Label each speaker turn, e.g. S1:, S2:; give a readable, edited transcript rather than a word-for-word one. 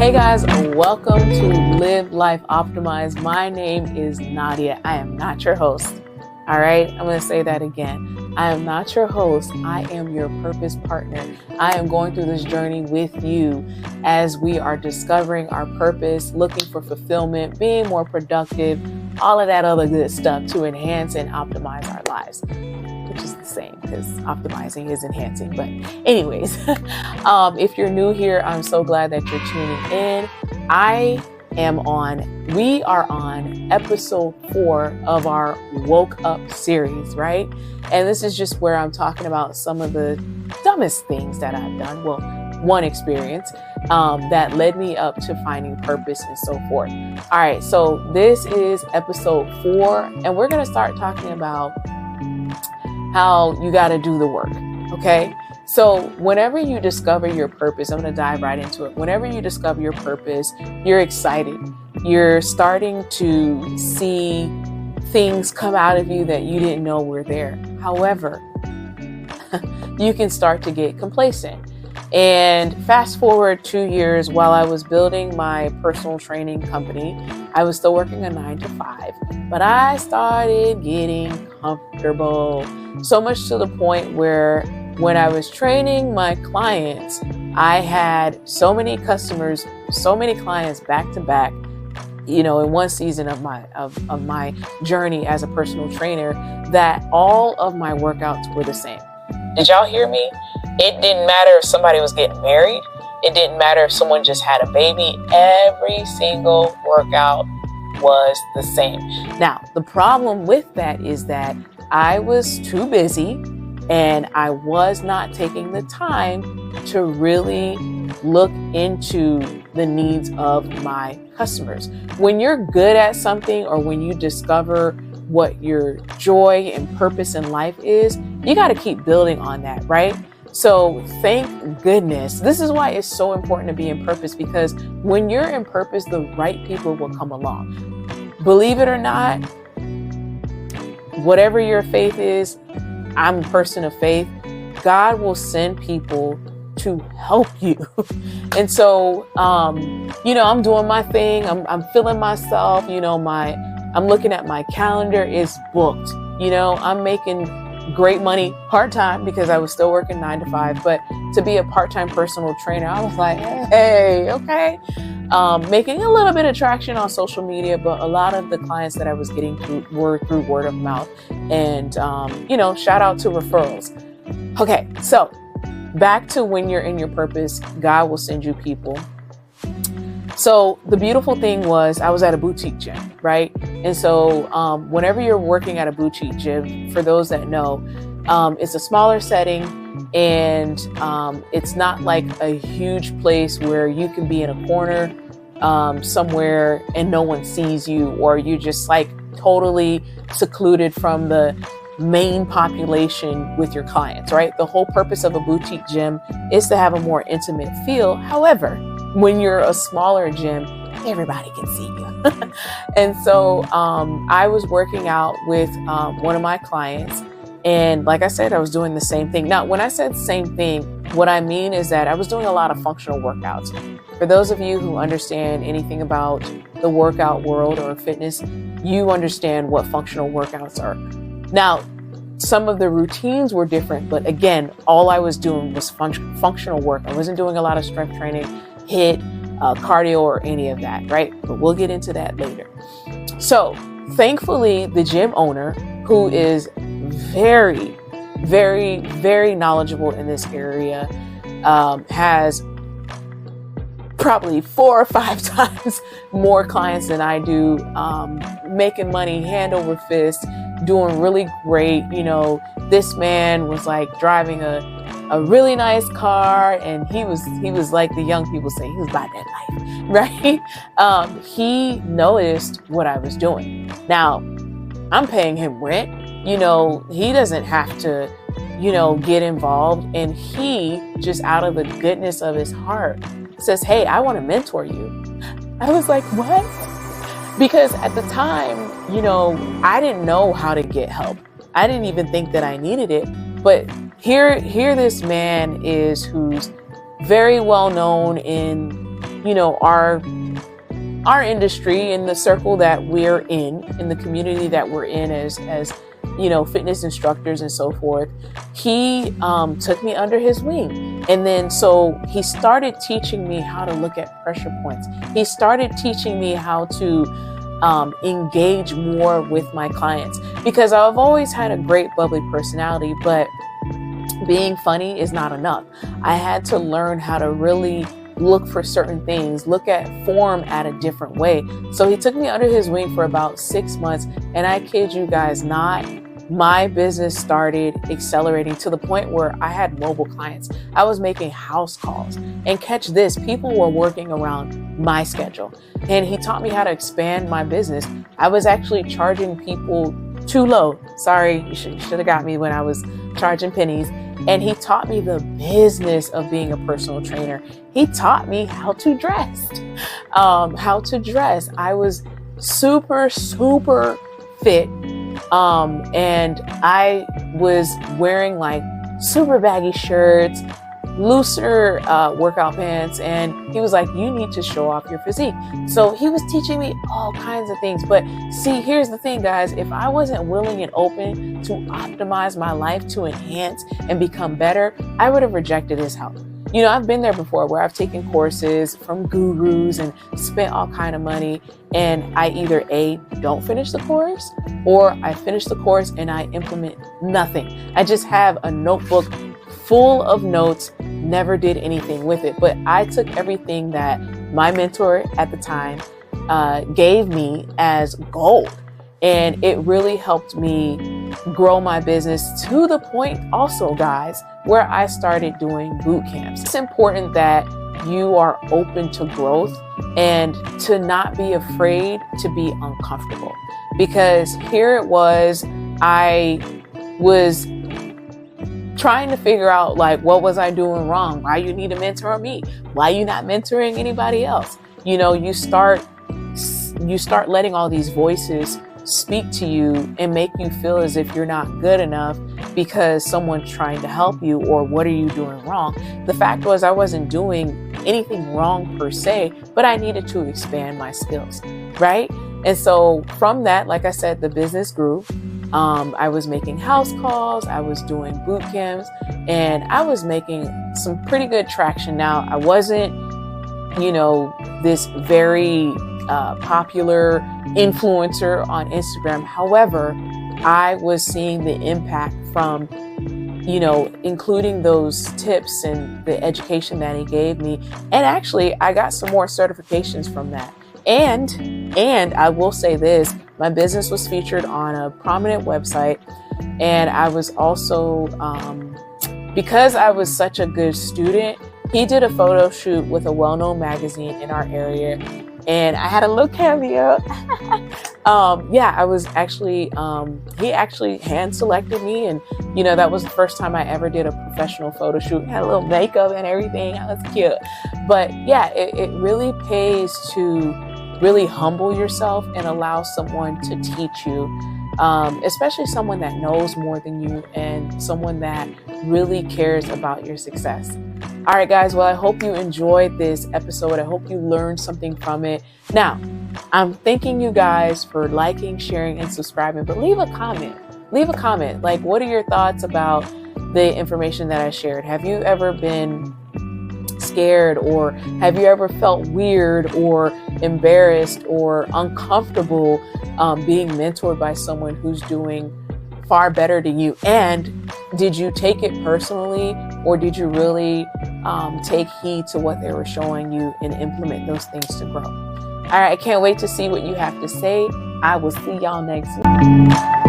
S1: Hey guys, welcome to Live Life Optimized. My name is Nadia. I am not your host. All right, I'm going to say that again. I am not your host. I am your purpose partner. I am going through this journey with you as we are discovering our purpose, looking for fulfillment, being more productive, all of that other good stuff to enhance and optimize our lives, which is the same because optimizing is enhancing. But anyways, if you're new here, I'm so glad that you're tuning in. We are on episode 4 of our Woke Up series, right? And this is just where I'm talking about some of the dumbest things that I've done. Well, one experience that led me up to finding purpose and so forth. All right, so this is episode 4, and we're going to start talking about how you got to do the work. Okay. So whenever you discover your purpose, I'm going to dive right into it. Whenever you discover your purpose, you're excited. You're starting to see things come out of you that you didn't know were there. However, you can start to get complacent. And fast forward 2 years, while I was building my personal training company, I was still working a 9 to 5, but I started getting comfortable. So much to the point where when I was training my clients, I had so many customers, so many clients back to back, in one season of my journey as a personal trainer, that all of my workouts were the same. Did y'all hear me? It didn't matter if somebody was getting married. It didn't matter if someone just had a baby. Every single workout was the same. Now, the problem with that is that I was too busy and I was not taking the time to really look into the needs of my customers. When you're good at something, or when you discover what your joy and purpose in life is, you got to keep building on that, right? So thank goodness. This is why it's so important to be in purpose, because when you're in purpose, the right people will come along. Believe it or not, whatever your faith is, I'm a person of faith. God will send people to help you. And so, I'm doing my thing. I'm feeling myself. I'm looking at my calendar. It's booked. I'm making great money part-time because I was still working 9 to 5. But to be a part-time personal trainer, I was like, hey, okay. Making a little bit of traction on social media, but a lot of the clients that I was getting were through word of mouth. And, shout out to referrals. Okay, so back to when you're in your purpose, God will send you people. So the beautiful thing was I was at a boutique gym, right? And so whenever you're working at a boutique gym, for those that know, it's a smaller setting, and it's not like a huge place where you can be in a corner somewhere and no one sees you, or you're just like totally secluded from the main population with your clients, right? The whole purpose of a boutique gym is to have a more intimate feel. However, when you're a smaller gym, everybody can see you. And so I was working out with one of my clients. And like I said, I was doing the same thing. Now, when I said same thing, what I mean is that I was doing a lot of functional workouts. For those of you who understand anything about the workout world or fitness, you understand what functional workouts are. Now, some of the routines were different, but again, all I was doing was functional work. I wasn't doing a lot of strength training, HIIT, cardio, or any of that, right? But we'll get into that later. So thankfully, the gym owner, who is very, very, very knowledgeable in this area, has probably 4 or 5 times more clients than I do, making money hand over fist, doing really great. This man was like driving a really nice car, and he was like the young people say, he was about that life, right? He noticed what I was doing. Now, I'm paying him rent. He doesn't have to, get involved. And he, just out of the goodness of his heart, says, hey, I want to mentor you. I was like, what? Because at the time, I didn't know how to get help. I didn't even think that I needed it. But here this man is, who's very well known in our industry, in the circle that we're in the community that we're in as fitness instructors and so forth. He took me under his wing. And then so he started teaching me how to look at pressure points. He started teaching me how to engage more with my clients, because I've always had a great bubbly personality, but being funny is not enough. I had to learn how to really look for certain things, look at form at a different way. So he took me under his wing for about 6 months. And I kid you guys not, my business started accelerating to the point where I had mobile clients. I was making house calls, and catch this, people were working around my schedule. And he taught me how to expand my business. I was actually charging people too low. Sorry, you should have got me when I was charging pennies. And he taught me the business of being a personal trainer. He taught me how to dress. I was super, super fit. And I was wearing like super baggy shirts, looser workout pants. And he was like, you need to show off your physique. So he was teaching me all kinds of things. But see, here's the thing, guys. If I wasn't willing and open to optimize my life to enhance and become better, I would have rejected his help. I've been there before, where I've taken courses from gurus and spent all kind of money, and I either A, don't finish the course, or I finish the course and I implement nothing. I just have a notebook full of notes, never did anything with it. But I took everything that my mentor at the time gave me as gold. And it really helped me grow my business to the point also, guys, where I started doing boot camps. It's important that you are open to growth and to not be afraid to be uncomfortable. Because here it was, I was trying to figure out, like, what was I doing wrong? Why you need to mentor me? Why you not mentoring anybody else? You start letting all these voices speak to you and make you feel as if you're not good enough because someone's trying to help you, or what are you doing wrong? The fact was, I wasn't doing anything wrong per se, but I needed to expand my skills, right? And so from that, like I said, the business grew. I was making house calls, I was doing boot camps, and I was making some pretty good traction. Now, I wasn't, this very popular influencer on Instagram. However, I was seeing the impact from, including those tips and the education that he gave me. And actually, I got some more certifications from that. And I will say this, my business was featured on a prominent website. And I was also, because I was such a good student, he did a photo shoot with a well-known magazine in our area. And I had a little cameo. I was actually, he actually hand selected me. And, that was the first time I ever did a professional photo shoot. Had a little makeup and everything. I was cute. But yeah, it really pays to really humble yourself and allow someone to teach you, especially someone that knows more than you and someone that really cares about your success. All right, guys. Well, I hope you enjoyed this episode. I hope you learned something from it. Now, I'm thanking you guys for liking, sharing, and subscribing, but leave a comment. Leave a comment. Like, what are your thoughts about the information that I shared? Have you ever been scared, or have you ever felt weird or embarrassed or uncomfortable being mentored by someone who's doing far better than you? And did you take it personally, or did you really take heed to what they were showing you and implement those things to grow? All right, I can't wait to see what you have to say. I will see y'all next week.